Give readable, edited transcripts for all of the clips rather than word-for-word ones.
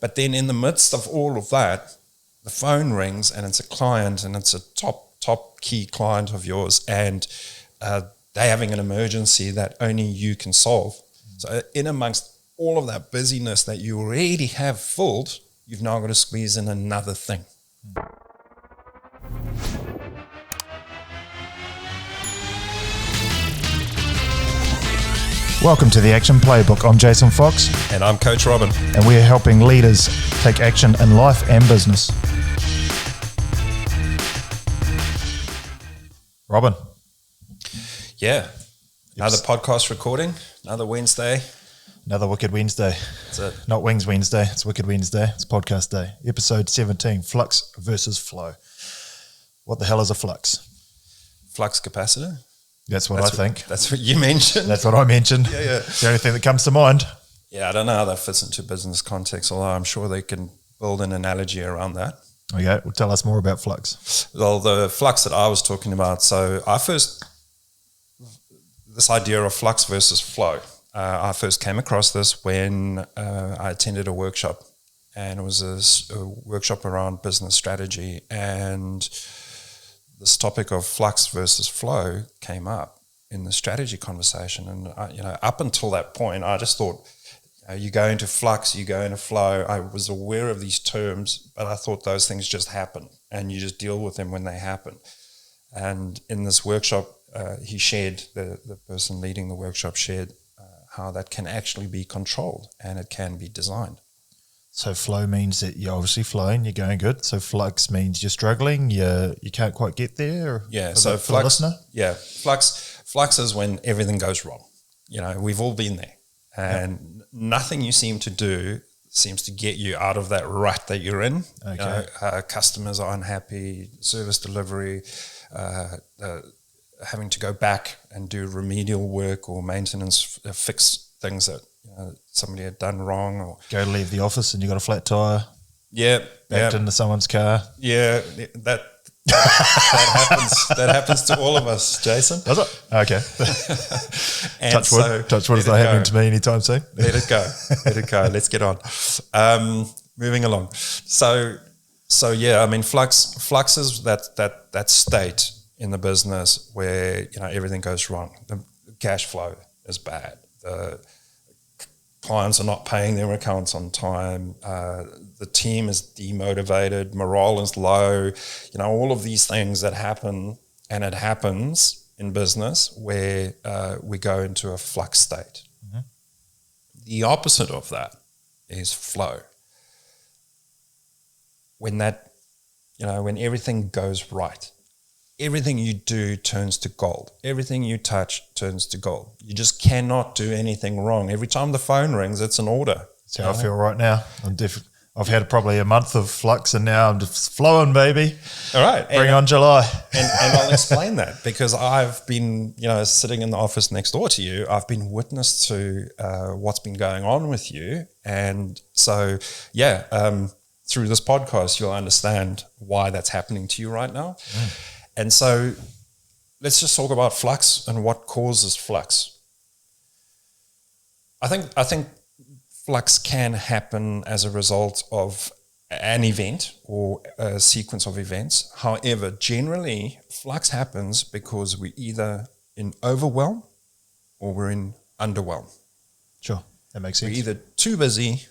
But then in the midst of all of that, the phone rings and it's a client and it's a top key client of yours, and they're having an emergency that only you can solve. So in amongst all of that busyness that you already have filled, you've now got to squeeze in another thing. Welcome to the Action Playbook. I'm Jason Fox. And I'm Coach Robin. And we're helping leaders take action in life and business. Robin. Yeah. Another podcast recording, another Wednesday. Another Wicked Wednesday. That's it. Not Wings Wednesday, it's Wicked Wednesday. It's podcast day. Episode 17, Flux versus Flow. What the hell is a flux? Flux capacitor. That's what I think. That's what you mentioned. That's what I mentioned. Yeah. It's the only thing that comes to mind. Yeah, I don't know how that fits into business context, although I'm sure they can build an analogy around that. Okay, well, tell us more about flux. Well, the flux that I was talking about, this idea of flux versus flow, I first came across this when I attended a workshop, and it was a workshop around business strategy, and this topic of flux versus flow came up in the strategy conversation. And up until that point, I just thought, you go into flux, you go into flow. I was aware of these terms, but I thought those things just happen and you just deal with them when they happen. And in this workshop, he shared, the person leading the workshop shared how that can actually be controlled and it can be designed. So flow means that you're obviously flowing, you're going good. So flux means you're struggling, you can't quite get there. Yeah. So flux, flux is when everything goes wrong. We've all been there, and nothing you seem to do seems to get you out of that rut that you're in. Okay. Customers are unhappy, service delivery, having to go back and do remedial work or maintenance, fix things that somebody had done wrong, or go to leave the office and you got a flat tire. Backed into someone's car. Yeah, that happens. That happens to all of us, Jason. Does it? Okay. Touch wood. Touch wood is not happening to me anytime soon. Let it go. Let's get on. Moving along. So yeah. I mean, flux is that state in the business where everything goes wrong. The cash flow is bad. The clients are not paying their accounts on time. The team is demotivated. Morale is low. All of these things that happen, and it happens in business where we go into a flux state. Mm-hmm. The opposite of that is flow. When when everything goes right, everything you do turns to gold. Everything you touch turns to gold. You just cannot do anything wrong. Every time the phone rings, it's an order. That's how I feel right now. I've had probably a month of flux, and now I'm just flowing, baby. All right. Bring on July. And I'll explain that, because I've been, sitting in the office next door to you. I've been witness to what's been going on with you. And so, through this podcast, you'll understand why that's happening to you right now. Mm. And so let's just talk about flux and what causes flux. I think flux can happen as a result of an event or a sequence of events. However, generally, flux happens because we're either in overwhelm or we're in underwhelm. Sure, that makes sense. We're either too busy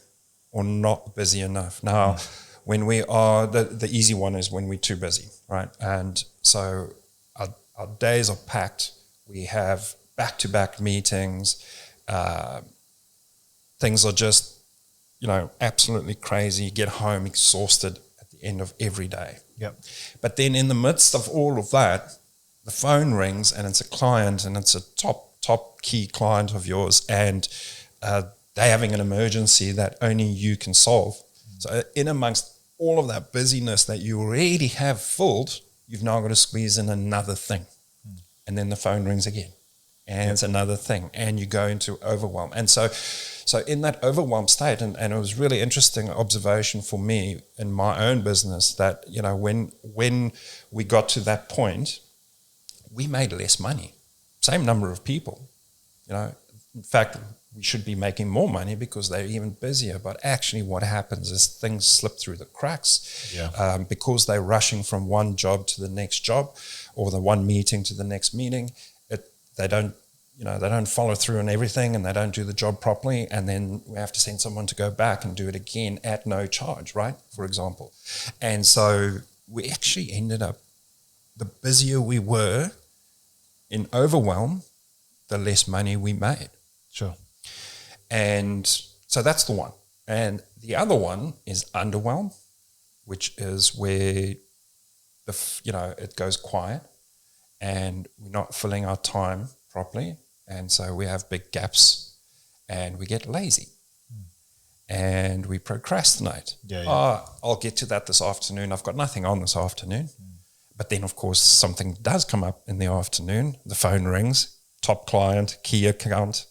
or not busy enough. Now, when we are, the easy one is when we're too busy, right? And so our days are packed. We have back-to-back meetings. Things are just, absolutely crazy. You get home exhausted at the end of every day. Yep. But then in the midst of all of that, the phone rings and it's a client, and it's a top key client of yours, and they're having an emergency that only you can solve. So in amongst all of that busyness that you already have filled, you've now got to squeeze in another thing. And then the phone rings again, and it's another thing, and you go into overwhelm. And so in that overwhelmed state, and it was really interesting observation for me in my own business that, when we got to that point, we made less money, same number of people. In fact, we should be making more money because they're even busier. But actually what happens is things slip through the cracks because they're rushing from one job to the next job or the one meeting to the next meeting. They don't follow through on everything, and they don't do the job properly. And then we have to send someone to go back and do it again at no charge, right? For example. And so we actually ended up, the busier we were in overwhelm, the less money we made. Sure. And so that's the one. And the other one is underwhelm, which is where it goes quiet and we're not filling our time properly. And so we have big gaps and we get lazy and we procrastinate. I'll get to that this afternoon. I've got nothing on this afternoon. But then, of course, something does come up in the afternoon. The phone rings, top client, key account,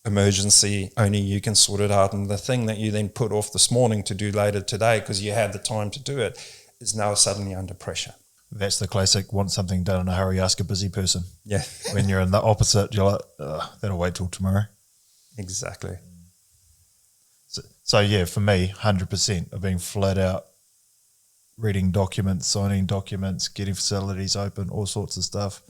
emergency, only you can sort it out. And the thing that you then put off this morning to do later today because you had the time to do it is now suddenly under pressure. That's the classic, want something done in a hurry, ask a busy person. Yeah. When you're in the opposite, you're like, that'll wait till tomorrow. Exactly. So yeah, for me, 100% of being flat out, reading documents, signing documents, getting facilities open, all sorts of stuff,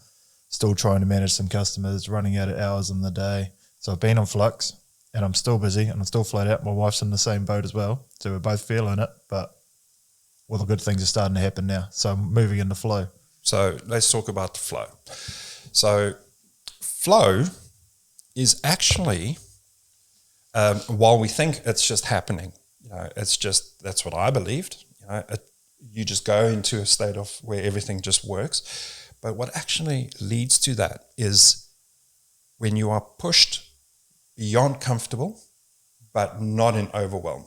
still trying to manage some customers, running out of hours in the day. So I've been on Flux and I'm still busy and I'm still flat out. My wife's in the same boat as well. So we're both feeling it, but all the good things are starting to happen now. So I'm moving into flow. So let's talk about the flow. So flow is actually, while we think it's just happening, that's what I believed, you just go into a state of where everything just works. But what actually leads to that is when you are pushed beyond comfortable, but not in overwhelm.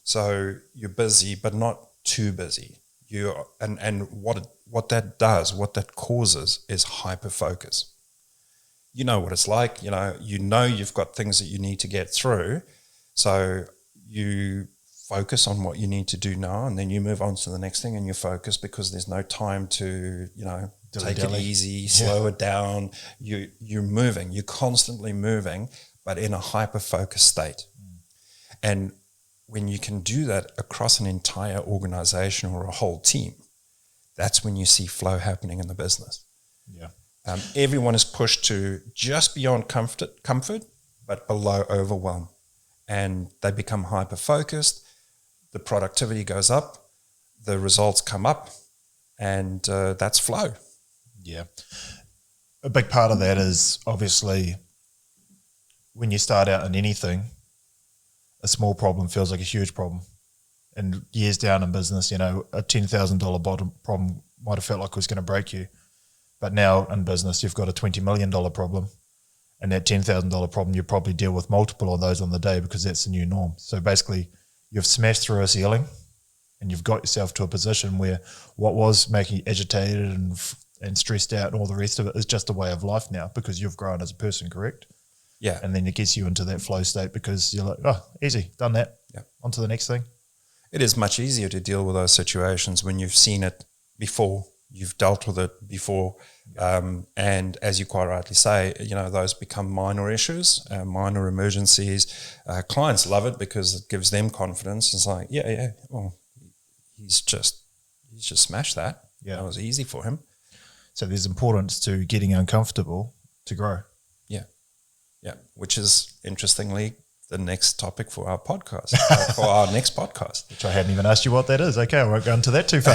So you're busy, but not too busy. And what that does, what that causes is hyper focus. You know what it's like, you've got things that you need to get through. So you focus on what you need to do now, and then you move on to the next thing and you focus because there's no time to, take it easy, slow it down. You're moving, you're constantly moving, but in a hyper-focused state. And when you can do that across an entire organization or a whole team, that's when you see flow happening in the business. Yeah. Everyone is pushed to just beyond comfort, but below overwhelm. And they become hyper-focused. The productivity goes up, the results come up, and that's flow. Yeah. A big part of that is obviously when you start out in anything, a small problem feels like a huge problem. And years down in business, a $10,000 bottom problem might have felt like it was going to break you. But now in business, you've got a $20 million problem. And that $10,000 problem, you probably deal with multiple of those on the day because that's the new norm. So basically, you've smashed through a ceiling and you've got yourself to a position where what was making you agitated and stressed out and all the rest of it is just a way of life now because you've grown as a person, correct? Yeah. And then it gets you into that flow state because you're like, oh, easy, done that. Yeah. On to the next thing. It is much easier to deal with those situations when you've seen it before, you've dealt with it before. And as you quite rightly say, those become minor issues, minor emergencies. Clients love it because it gives them confidence. It's like, well, he's just smashed that. Yeah. That was easy for him. So there's importance to getting uncomfortable to grow. Yeah, which is interestingly the next topic for our podcast, for our next podcast. Which I hadn't even asked you what that is. Okay, I won't go into that too far.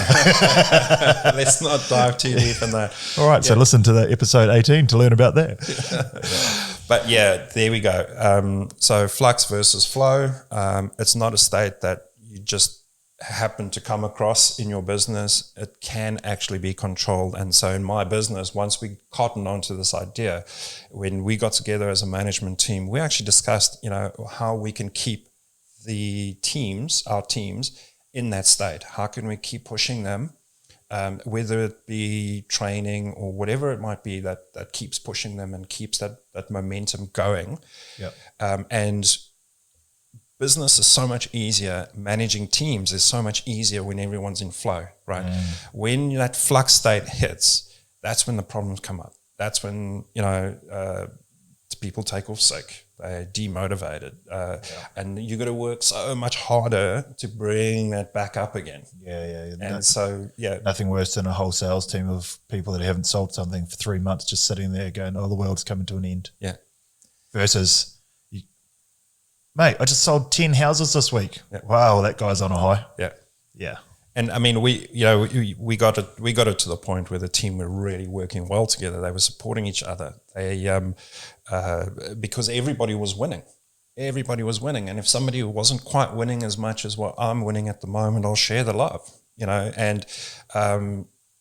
Let's not dive too deep in that. All right, so listen to the episode 18 to learn about that. But yeah, there we go. So flux versus flow. It's not a state that you just happen to come across in your business. It can actually be controlled. And so in my business, once we cottoned onto this idea, when we got together as a management team, we actually discussed, how we can keep our teams in that state. How can we keep pushing them, whether it be training or whatever it might be that keeps pushing them and keeps that momentum going. Yeah. And business is so much easier. Managing teams is so much easier when everyone's in flow, right? When that flux state hits, that's when the problems come up. That's when, people take off sick. They're demotivated. And you got to work so much harder to bring that back up again. Yeah. And nothing worse than a whole sales team of people that haven't sold something for 3 months just sitting there going, oh, the world's coming to an end. Yeah. Versus, mate, I just sold 10 houses this week. Yeah. Wow, that guy's on a high. Yeah. Yeah. And I mean, we got it to the point where the team were really working well together. They were supporting each other. Because everybody was winning. Everybody was winning. And if somebody wasn't quite winning as much as what I'm winning at the moment, I'll share the love, and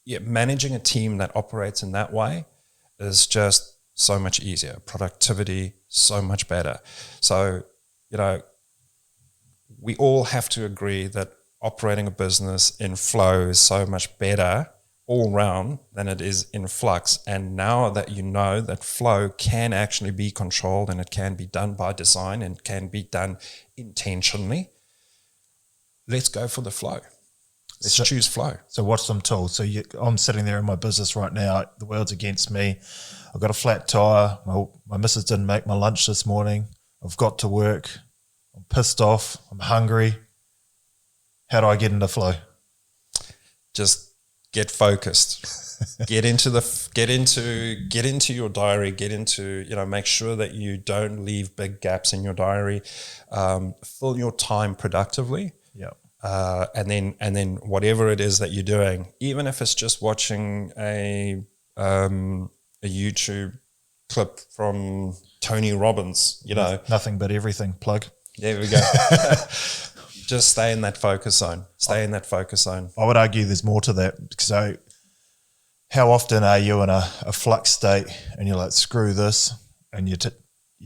managing a team that operates in that way is just so much easier. Productivity, so much better. So, we all have to agree that operating a business in flow is so much better all round than it is in flux. And now that you know that flow can actually be controlled and it can be done by design and can be done intentionally, let's go for the flow. Let's choose flow. So what's some tools? So I'm sitting there in my business right now. The world's against me. I've got a flat tire. My missus didn't make my lunch this morning. I've got to work. I'm pissed off. I'm hungry. How do I get into flow? Just get focused. get into your diary. Make sure that you don't leave big gaps in your diary. Fill your time productively. Yeah. And then whatever it is that you're doing, even if it's just watching a YouTube clip from Tony Robbins, Nothing but everything. Plug. There we go. Just stay in that focus zone. I would argue there's more to that. So how often are you in a flux state and you're like, screw this, and you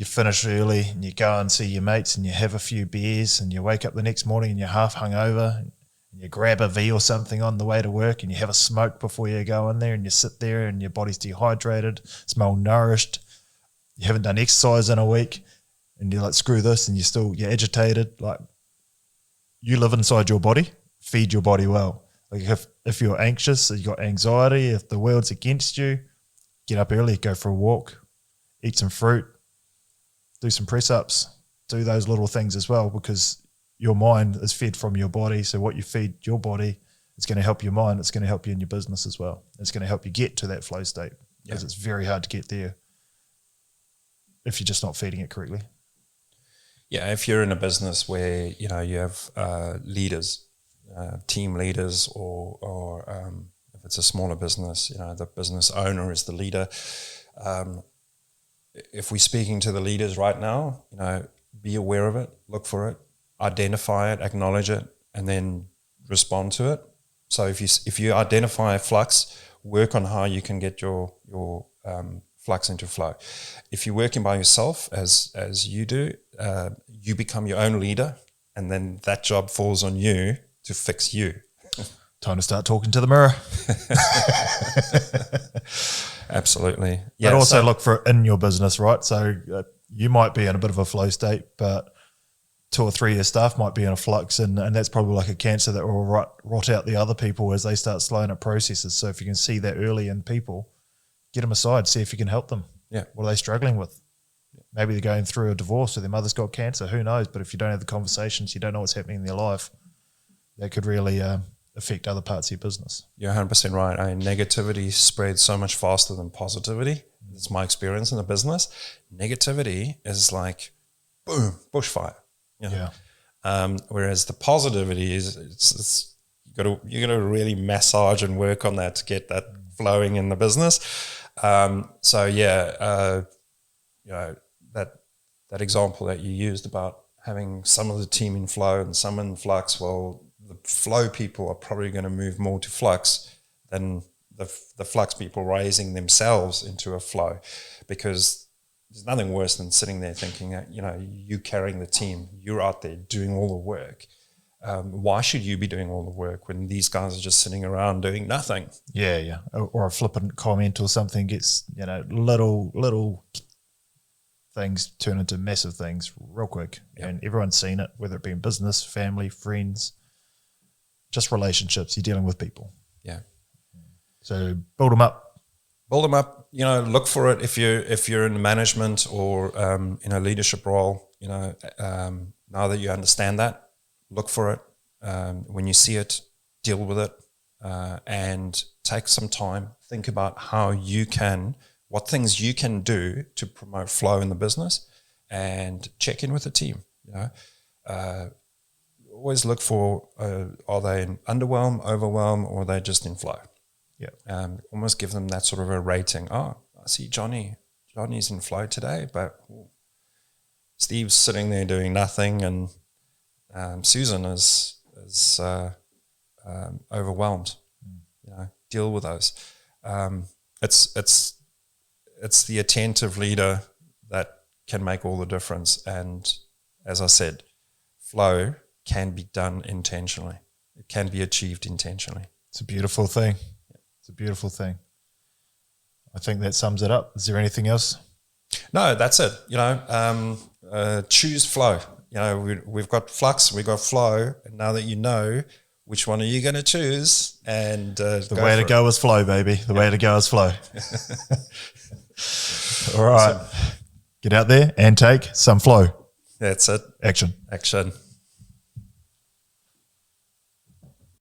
finish early and you go and see your mates and you have a few beers and you wake up the next morning and you're half hungover and you grab a V or something on the way to work and you have a smoke before you go in there and you sit there and your body's dehydrated, it's malnourished, you haven't done exercise in a week and you're like, screw this, and you're agitated. Like, you live inside your body, feed your body well. Like if you're anxious, if you've got anxiety, if the world's against you, get up early, go for a walk, eat some fruit, do some press-ups, do those little things as well, because your mind is fed from your body. So what you feed your body, it's going to help your mind. It's going to help you in your business as well. It's going to help you get to that flow state, because it's very hard to get there if you're just not feeding it correctly. Yeah, if you're in a business where you have leaders, team leaders, or if it's a smaller business, the business owner is the leader. If we're speaking to the leaders right now, be aware of it, look for it, identify it, acknowledge it, and then respond to it. So if you identify a flux, work on how you can get your flux into flow. If you're working by yourself, as you do, you become your own leader, and then that job falls on you to fix you. Time to start talking to the mirror. Absolutely. Yeah, but also look for it in your business, right? So you might be in a bit of a flow state, but 2 or 3 of your staff might be in a flux, and that's probably like a cancer that will rot out the other people as they start slowing up processes. So if you can see that early in people, get them aside, see if you can help them. Yeah. What are they struggling with? Maybe they're going through a divorce or their mother's got cancer. Who knows? But if you don't have the conversations, you don't know what's happening in their life. That could really affect other parts of your business. You're 100% right. Negativity spreads so much faster than positivity. It's my experience in the business. Negativity is like, boom, bushfire. Yeah. Whereas the positivity is, it's you got to really massage and work on that to get that flowing in the business. That example that you used about having some of the team in flow and some in flux, well, the flow people are probably going to move more to flux than the flux people raising themselves into a flow, because there's nothing worse than sitting there thinking that, you carrying the team, you're out there doing all the work. Why should you be doing all the work when these guys are just sitting around doing nothing? Yeah. Or a flippant comment or something gets, little things turn into massive things real quick. Yep. And everyone's seen it, whether it be in business, family, friends, just relationships. You're dealing with people. Yeah. So build them up. look for it if you're in management or in a leadership role. Now that you understand that, look for it. When you see it, deal with it, and take some time. Think about what things you can do to promote flow in the business, and check in with the team. Always look for are they in underwhelm, overwhelm, or are they just in flow? Yeah. Almost give them that sort of a rating. Oh, I see Johnny's in flow today, but Steve's sitting there doing nothing, and Susan is overwhelmed. Deal with those. It's the attentive leader that can make all the difference. And as I said, flow can be done intentionally. It can be achieved intentionally. It's a beautiful thing. It's a beautiful thing. I think that sums it up. Is there anything else? No, that's it. Choose flow. We've got flux, we've got flow, and now that you know which one are you going to choose, and the way to go is flow, baby. The way to go is flow. All right. Get out there and take some flow. That's it. Action. Action.